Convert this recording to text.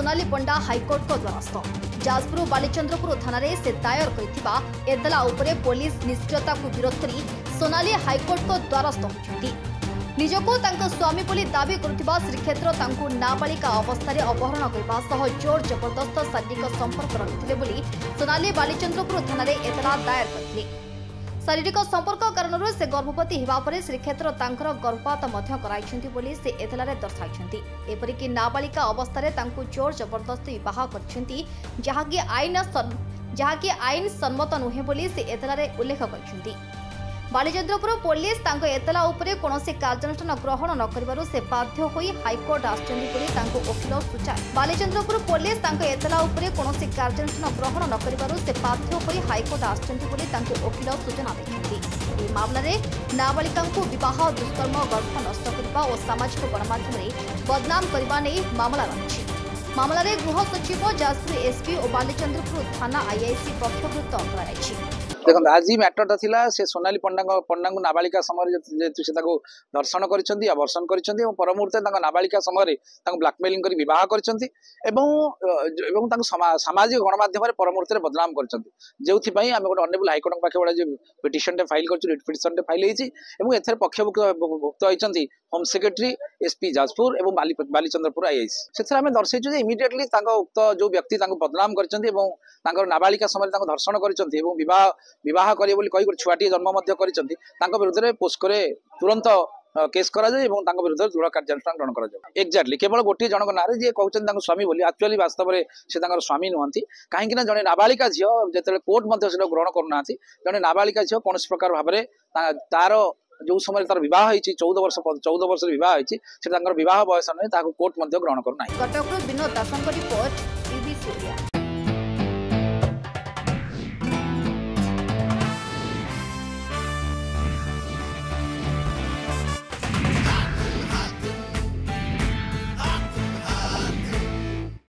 सोनाली पंडा high court को द्वारस्थ। जाजपुर बालीचंद्रपुर थाना से दायर करथिबा एतला उपरे पुलिस निष्क्रियता को विरोध करी सोनाली हाईकोर्ट को द्वारस्थ होती। निजको तांको स्वामी बोली दाबी करुथिबा श्रीक्षेत्र तांको नाबालिका अवस्था अपहरण करबा सह जोर जबरदस्त शारीरिक संपर्क रखिथिले बोली सोनाली बालीचंद्रपुर थाना एतला दायर करथिले। शारीरिक संपर्क कारण से गर्भवती होगा पर श्रीक्षेत्र तांकर गर्भपात मध्य कराइछंती बोली से एतलारे दर्शाइछंती। एपरिकी नाबालिका अवस्था तांको जोर जबरदस्ती विवाह करछंती जहाँकि आईन सम्मत नुहे बोली से एतलारे उल्लेख करछंती। बालीचंद्रपुर पुलिस तांको एतला उपरे कोनोसी कार्यानुष्ठान ग्रहण न करिबारु से बाध्य होई हाईकोर्ट आछंती बोली तांको वकील सूचाए। बालीचंद्रपुर पुलिस तांको एतला उपरे कोनोसी कार्यानुष्ठान ग्रहण न करिबारु से बाध्य होई हाईकोर्ट आछंती बोली तांको वकील सूचना दैछंती। ए मामला रे नाबालिकांको विवाह दुष्कर्म गर्भ नष्ट करबा और सामाजिक गणमाध्यम रे बदनाम करबा नै मामला रहिछि। मामला रे गृह सचिव जाजपुर एसपी और बालीचंद्रपुर थाना आईआईसी पक्षभुक्त कराइछि। देखो आज मैटरटा थिला से सोनाली पंडा को नाबालिका समय जेतु से दर्शन करिसेंती अवर्षण करिसेंती और परमुहूर्ते नाबालिका समय ब्लैकमेलिंग कर विवाह करिसेंती एवं सामाजिक गणमाध्यम परमुहूर्ते बदनाम करिसेंती। जेउथि आमे गोटे ऑनरेबल हाईकोर्ट पाखे गोटे पिटिशन फाइल करछु रिट पिटिशन फाइल हेछि एवं एथरे पक्षभुक्त होइछंती होम सेक्रेटरी एसपी जाजपुर एवं बालीचंद्रपुर आईआईसी। सेथरे आमे दर्शाइछु जे इमिडिएटली उक्त जो व्यक्ति बदनाम करिसेंती एवं तांकर नाबालिका समय धर्षण करिसेंती एवं विवाह करिए बोली कहि छुआटी जन्म विरुद्ध में पोस्को तुरंत केस करा जाए एवं विरुद्ध दृढ़ कार्यानुष्ठान ग्रहण करा। एक्जाक्टली केवल गोटे जनक ना जी कहते स्वामी बोली एक्चुअली वास्तव में से स्वामी नुहति कहीं जड़े नाबालिका झील जो कोर्ट से ग्रहण करना जड़े नाबालिका झील कौन प्रकार भाव में तार जो समय तार विवाह 14 वर्ष विवाह होती विवाह बयस नुहे कोर्ट ग्रहण करना। कटक विनोद दास रिपोर्ट।